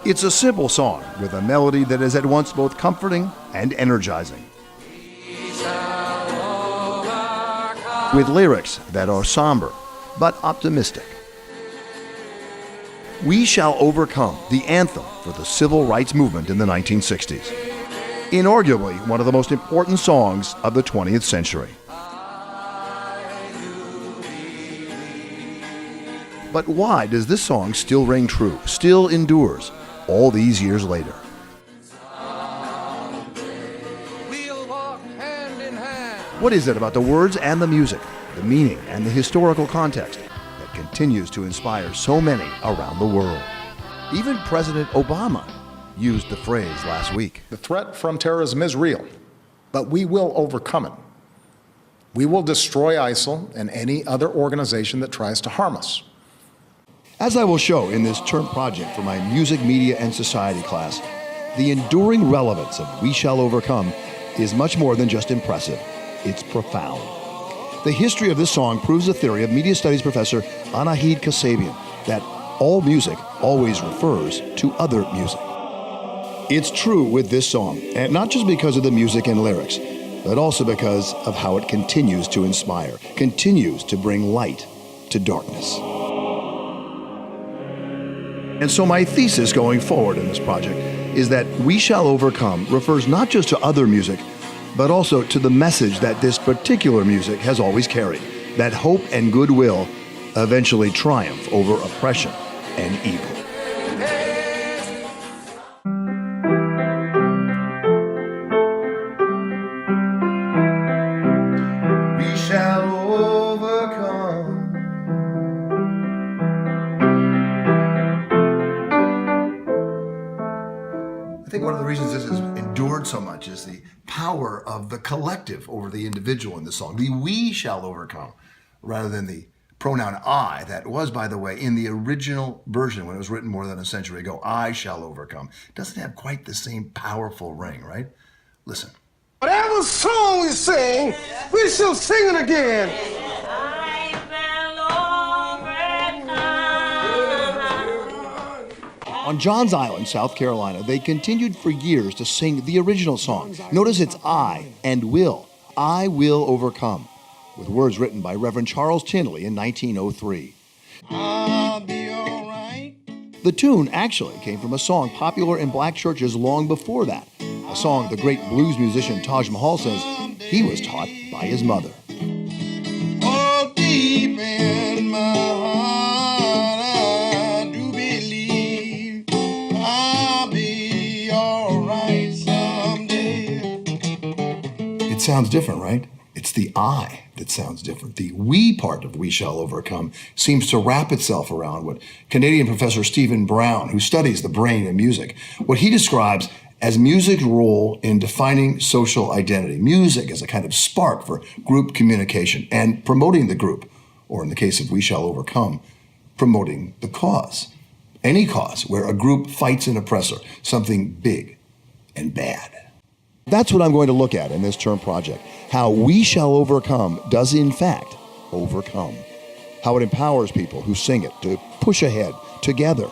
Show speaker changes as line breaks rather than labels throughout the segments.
It's a simple song with a melody that is at once both comforting and energizing, with lyrics that are somber but optimistic. We Shall Overcome, the anthem for the civil rights movement in the 1960s. Inarguably one of the most important songs of the 20th century. But why does this song still ring true, still endures, all these years later? What is it about the words and the music, the meaning and the historical context that continues to inspire so many around the world? Even President Obama used the phrase last week.
The threat from terrorism is real, but we will overcome it. We will destroy ISIL and any other organization that tries to harm us.
As I will show in this term project for my Music, Media, and Society class, the enduring relevance of We Shall Overcome is much more than just impressive. It's profound. The history of this song proves the theory of media studies professor Anahid Kasabian that all music always refers to other music. It's true with this song, and not just because of the music and lyrics, but also because of how it continues to inspire, continues to bring light to darkness. And so my thesis going forward in this project is that We Shall Overcome refers not just to other music, but also to the message that this particular music has always carried, that hope and goodwill eventually triumph over oppression and evil. We shall overcome. I think one of the reasons this has endured so much is the power of the collective over the individual in the song. The we shall overcome, rather than the pronoun I that was, by the way, in the original version when it was written more than a century ago. I shall overcome. Doesn't have quite the same powerful ring, right? Listen.
Whatever song we sing, we shall sing it again.
On Johns Island, South Carolina, they continued for years to sing the original song. Notice it's I will overcome, with words written by Reverend Charles Tindley in 1903.
I'll be all right.
The tune actually came from a song popular in black churches long before that, a song the great blues musician Taj Mahal says he was taught by his mother.
Oh, deep in my heart, I do believe I'll be all right someday.
It sounds different, right? It's the I that sounds different. The we part of We Shall Overcome seems to wrap itself around what Canadian professor Stephen Brown, who studies the brain and music, what he describes as music's role in defining social identity. Music as a kind of spark for group communication and promoting the group, or in the case of We Shall Overcome, promoting the cause. Any cause where a group fights an oppressor, something big and bad. That's what I'm going to look at in this term project, how We Shall Overcome does in fact overcome, how it empowers people who sing it to push ahead together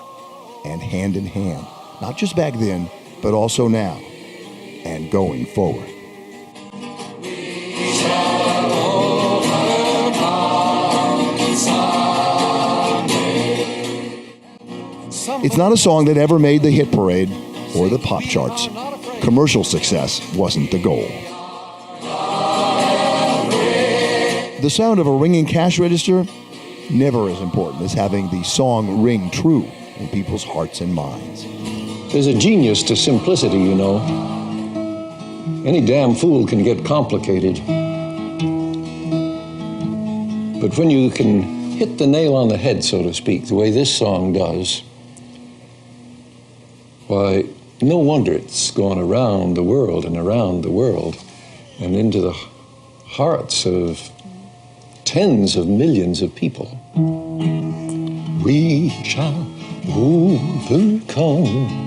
and hand in hand, not just back then, but also now and going forward. It's not a song that ever made the hit parade or the pop charts. Commercial success wasn't the goal. The sound of a ringing cash register, never as important as having the song ring true in people's hearts and minds.
There's a genius to simplicity, you know. Any damn fool can get complicated. But when you can hit the nail on the head, so to speak, the way this song does, why, no wonder it's gone around the world and around the world and into the hearts of tens of millions of people. We shall overcome.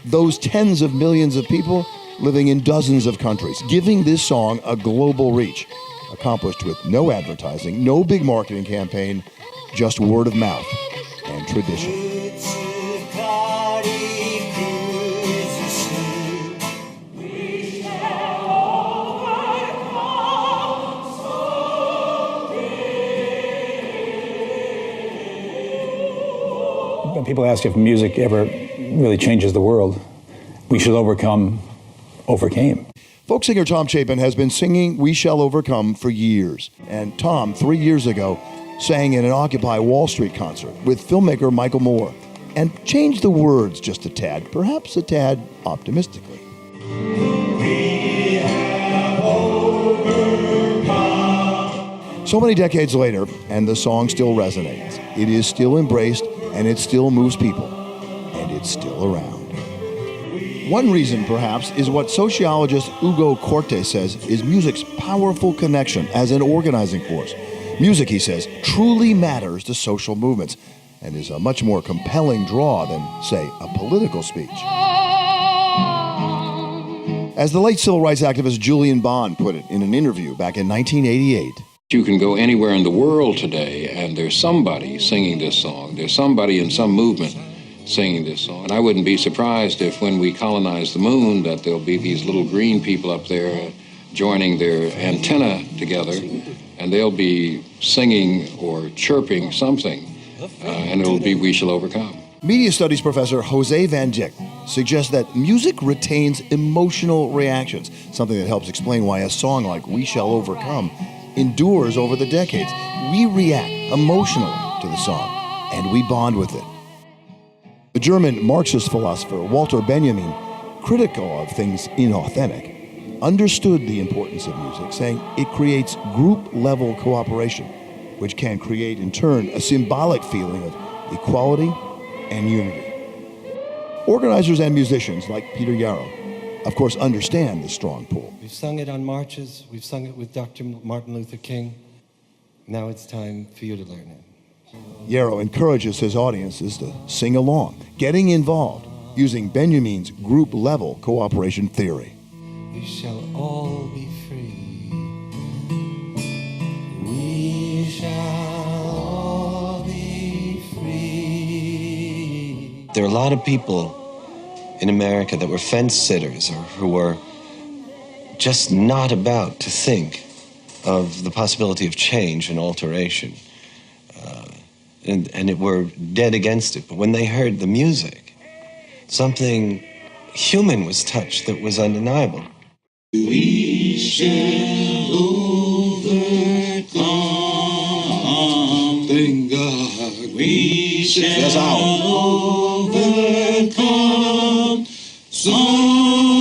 Those tens of millions of people living in dozens of countries, giving this song a global reach. accomplished with no advertising, no big marketing campaign, just word of mouth and tradition.
When people ask if music ever really changes the world, We Shall Overcome overcame.
Folk singer Tom Chapin has been singing We Shall Overcome for years. And Tom, 3 years ago, sang in an Occupy Wall Street concert with filmmaker Michael Moore and changed the words just a tad, perhaps a tad optimistically. We have overcome. So many decades later, and the song still resonates. It is still embraced, and it still moves people, and it's still around. One reason, perhaps, is what sociologist Hugo Corte says is music's powerful connection as an organizing force. Music, he says, truly matters to social movements and is a much more compelling draw than, say, a political speech. As the late civil rights activist Julian Bond put it in an interview back in 1988,
you can go anywhere in the world today and there's somebody singing this song. There's somebody in some movement singing this song. And I wouldn't be surprised if when we colonize the moon that there'll be these little green people up there joining their antenna together and they'll be singing or chirping something and it'll be We Shall Overcome.
Media studies professor Jose Van Dyck suggests that music retains emotional reactions, something that helps explain why a song like We Shall Overcome endures over the decades. We react emotionally to the song, and we bond with it. The German Marxist philosopher Walter Benjamin, critical of things inauthentic, understood the importance of music, saying it creates group-level cooperation, which can create, in turn, a symbolic feeling of equality and unity. Organizers and musicians like Peter Yarrow, of course, understand the strong pull.
We've sung it on marches. We've sung it with Dr. Martin Luther King. Now it's time for you to learn it.
Yarrow encourages his audiences to sing along, getting involved, using Benjamin's group-level cooperation theory.
We shall all be free. We shall all be free.
There are a lot of people in America that were fence sitters or who were just not about to think of the possibility of change and alteration. And it were dead against it. But when they heard the music, something human was touched that was undeniable.
We shall overcome. Thank God. We shall overcome someday.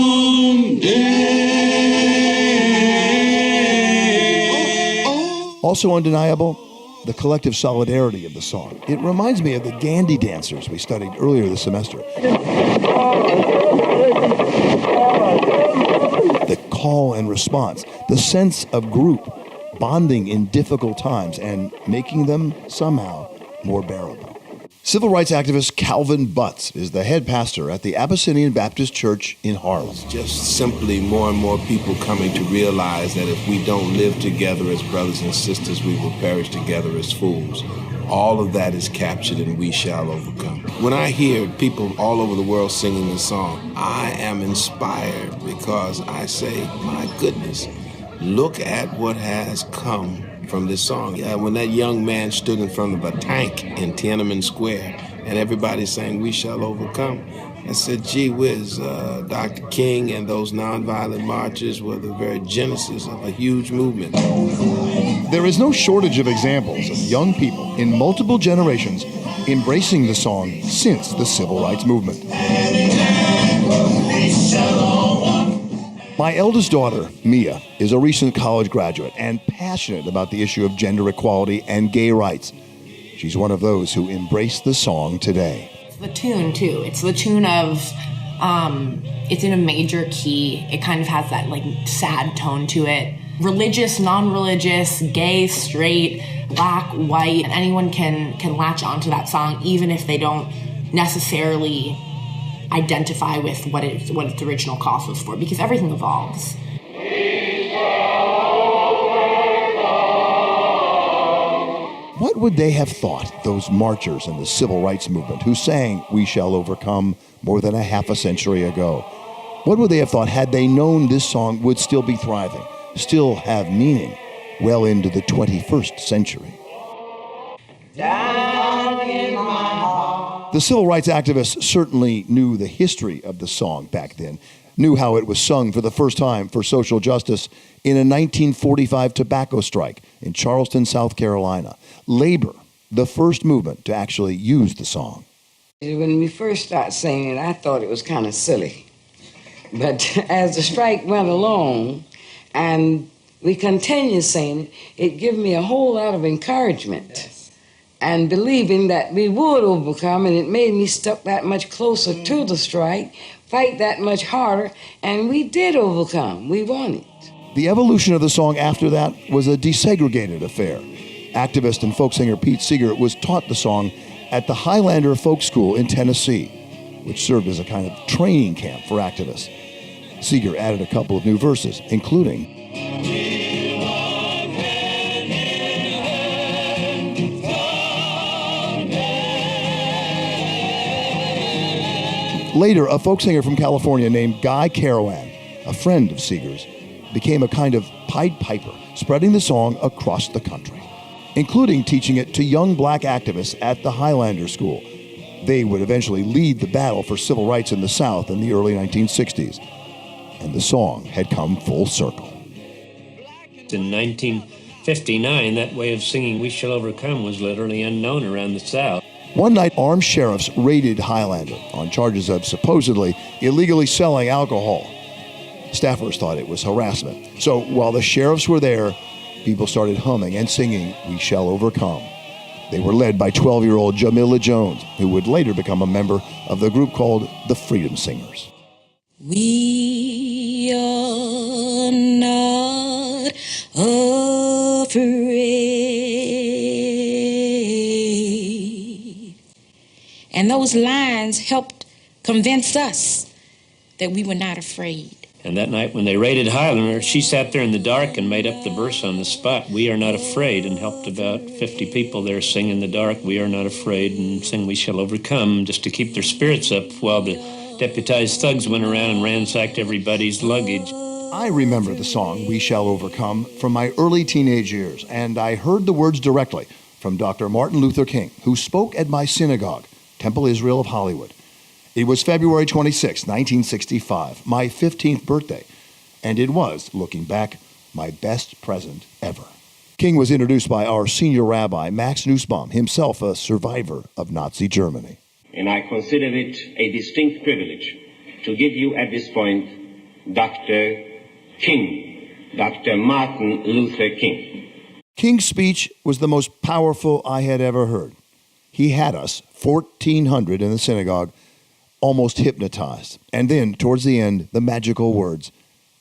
Also undeniable, the collective solidarity of the song. It reminds me of the Gandhi dancers we studied earlier this semester. The call and response, the sense of group, bonding in difficult times and making them somehow more bearable. Civil rights activist Calvin Butts is the head pastor at the Abyssinian Baptist Church in Harlem.
Just simply more and more people coming to realize that if we don't live together as brothers and sisters, we will perish together as fools. All of that is captured in We Shall Overcome. When I hear people all over the world singing this song, I am inspired because I say, my goodness, look at what has come from this song. When that young man stood in front of a tank in Tiananmen Square and everybody sang We Shall Overcome, I said, gee whiz, Dr. King and those nonviolent marches were the very genesis of a huge movement.
There is no shortage of examples of young people in multiple generations embracing the song since the civil rights movement. My eldest daughter, Mia, is a recent college graduate and passionate about the issue of gender equality and gay rights. She's one of those who embrace the song today.
It's the tune, too. It's the tune of, it's in a major key. It kind of has that, sad tone to it. Religious, non-religious, gay, straight, black, white, anyone can latch onto that song, even if they don't necessarily identify with what its original cause was for, because everything evolves.
We shall overcome.
What would they have thought, those marchers in the civil rights movement who sang "We Shall Overcome" more than a half a century ago? What would they have thought had they known this song would still be thriving, still have meaning, well into the 21st century?
Down in my heart.
The civil rights activists certainly knew the history of the song back then, knew how it was sung for the first time for social justice in a 1945 tobacco strike in Charleston, South Carolina. Labor, the first movement to actually use the song.
When we first started singing it, I thought it was kind of silly. But as the strike went along and we continued singing it, it gave me a whole lot of encouragement and believing that we would overcome, and it made me stuck that much closer to the strike, fight that much harder, and we did overcome. We won it.
The evolution of the song after that was a desegregated affair. Activist and folk singer Pete Seeger was taught the song at the Highlander Folk School in Tennessee, which served as a kind of training camp for activists. Seeger added a couple of new verses, including, later, a folk singer from California named Guy Carawan, a friend of Seeger's, became a kind of Pied Piper, spreading the song across the country, including teaching it to young black activists at the Highlander School. They would eventually lead the battle for civil rights in the South in the early 1960s. And the song had come full circle.
In 1959, that way of singing "We Shall Overcome" was literally unknown around the South.
One night, armed sheriffs raided Highlander on charges of supposedly illegally selling alcohol. Staffers thought it was harassment. So while the sheriffs were there, people started humming and singing "We Shall Overcome." They were led by 12-year-old Jamila Jones, who would later become a member of the group called the Freedom Singers.
We are not afraid. And those lines helped convince us that we were not afraid.
And that night when they raided Highlander, she sat there in the dark and made up the verse on the spot, "We are not afraid," and helped about 50 people there sing in the dark, "We are not afraid," and sing "We Shall Overcome," just to keep their spirits up while the deputized thugs went around and ransacked everybody's luggage.
I remember the song "We Shall Overcome" from my early teenage years, and I heard the words directly from Dr. Martin Luther King, who spoke at my synagogue, Temple Israel of Hollywood. It was February 26, 1965, my 15th birthday, and it was, looking back, my best present ever. King was introduced by our senior rabbi, Max Nussbaum, himself a survivor of Nazi Germany.
And I consider it a distinct privilege to give you at this point Dr. King, Dr. Martin Luther King.
King's speech was the most powerful I had ever heard. He had us, 1,400 in the synagogue, almost hypnotized. And then, towards the end, the magical words,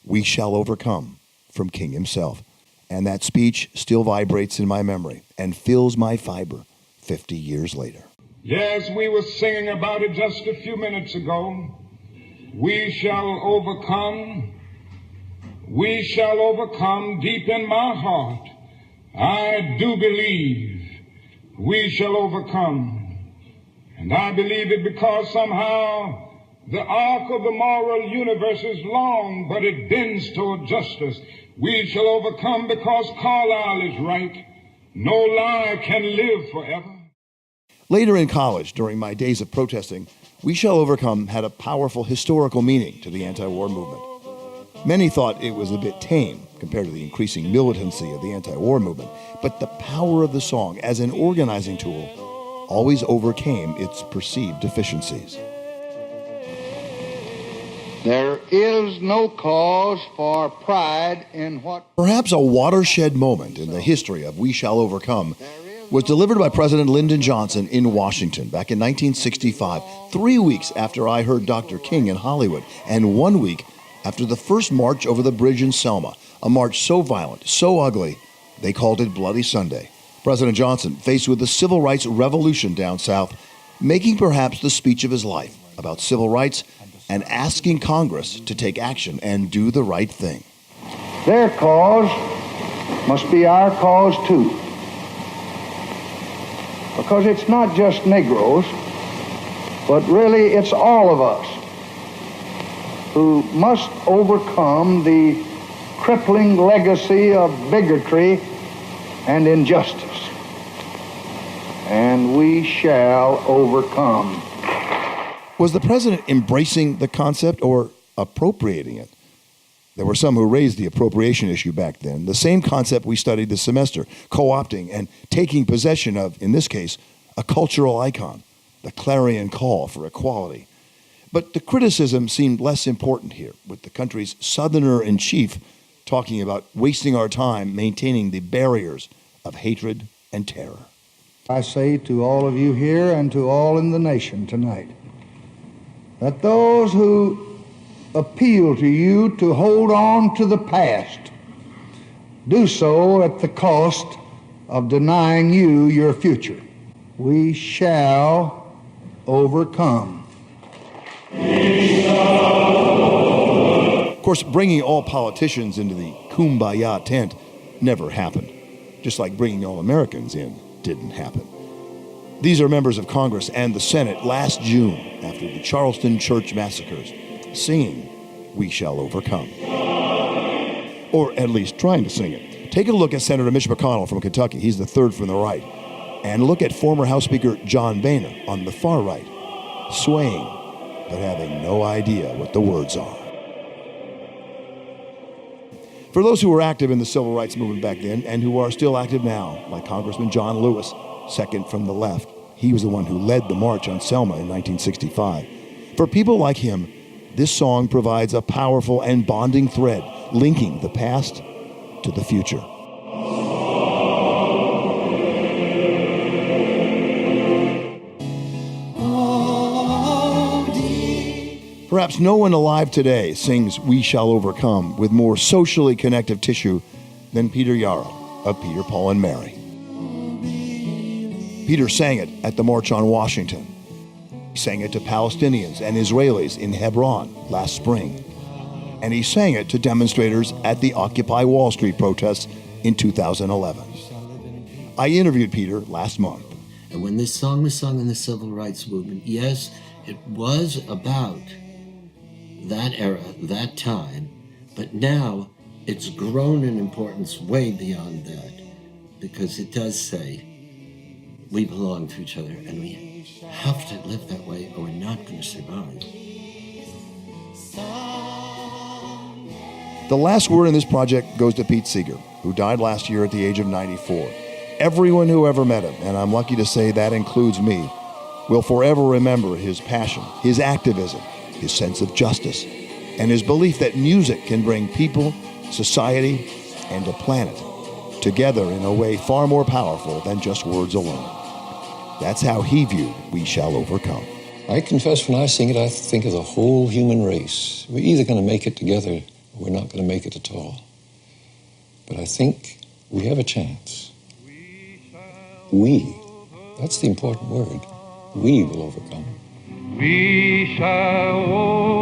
"We shall overcome," from King himself. And that speech still vibrates in my memory and fills my fiber 50 years later.
Yes, we were singing about it just a few minutes ago. We shall overcome. We shall overcome. Deep in my heart, I do believe we shall overcome. And I believe it because somehow the arc of the moral universe is long, but it bends toward justice. We shall overcome because Carlyle is right. No lie can live forever.
Later in college, during my days of protesting, "We Shall Overcome" had a powerful historical meaning to the anti-war movement. Many thought it was a bit tame compared to the increasing militancy of the anti-war movement, but the power of the song as an organizing tool always overcame its perceived deficiencies.
There is no cause for pride in what...
Perhaps a watershed moment in the history of "We Shall Overcome" was delivered by President Lyndon Johnson in Washington back in 1965, 3 weeks after I heard Dr. King in Hollywood, and 1 week after the first march over the bridge in Selma, a march so violent, so ugly, they called it Bloody Sunday. President Johnson, faced with the civil rights revolution down south, making perhaps the speech of his life about civil rights and asking Congress to take action and do the right thing.
Their cause must be our cause too. because it's not just Negroes, but really it's all of us who must overcome the crippling legacy of bigotry and injustice. And we shall overcome.
Was the president embracing the concept or appropriating it? There were some who raised the appropriation issue back then, the same concept we studied this semester, co-opting and taking possession of, in this case, a cultural icon, the clarion call for equality. But the criticism seemed less important here, with the country's Southerner-in-chief talking about wasting our time maintaining the barriers of hatred and terror.
I say to all of you here and to all in the nation tonight, that those who appeal to you to hold on to the past do so at the cost of denying you your future. We shall overcome.
Of course, bringing all politicians into the kumbaya tent never happened, just like bringing all Americans in didn't happen. These are members of Congress and the Senate last June after the Charleston church massacres, singing, "We Shall Overcome." Or at least trying to sing it. Take a look at Senator Mitch McConnell from Kentucky. He's the third from the right. And look at former House Speaker John Boehner on the far right, swaying, but having no idea what the words are. For those who were active in the civil rights movement back then and who are still active now, like Congressman John Lewis, second from the left, he was the one who led the march on Selma in 1965. For people like him, this song provides a powerful and bonding thread linking the past to the future. Perhaps no one alive today sings "We Shall Overcome" with more socially connective tissue than Peter Yarrow of Peter, Paul, and Mary. Peter sang it at the March on Washington. He sang it to Palestinians and Israelis in Hebron last spring. And he sang it to demonstrators at the Occupy Wall Street protests in 2011. I interviewed Peter last month.
And when this song was sung in the civil rights movement, yes, it was about that era, that time, but now it's grown in importance way beyond that, because it does say we belong to each other and we have to live that way or we're not going to survive.
The last word in this project goes to Pete Seeger, who died last year at the age of 94. Everyone who ever met him, and I'm lucky to say that includes me, will forever remember his passion, his activism, his sense of justice, and his belief that music can bring people, society, and a planet together in a way far more powerful than just words alone. That's how he viewed "We Shall Overcome."
I confess, when I sing it, I think of the whole human race. We're either going to make it together or we're not going to make it at all. But I think we have a chance. We, that's the important word. We will overcome.
We shall overcome.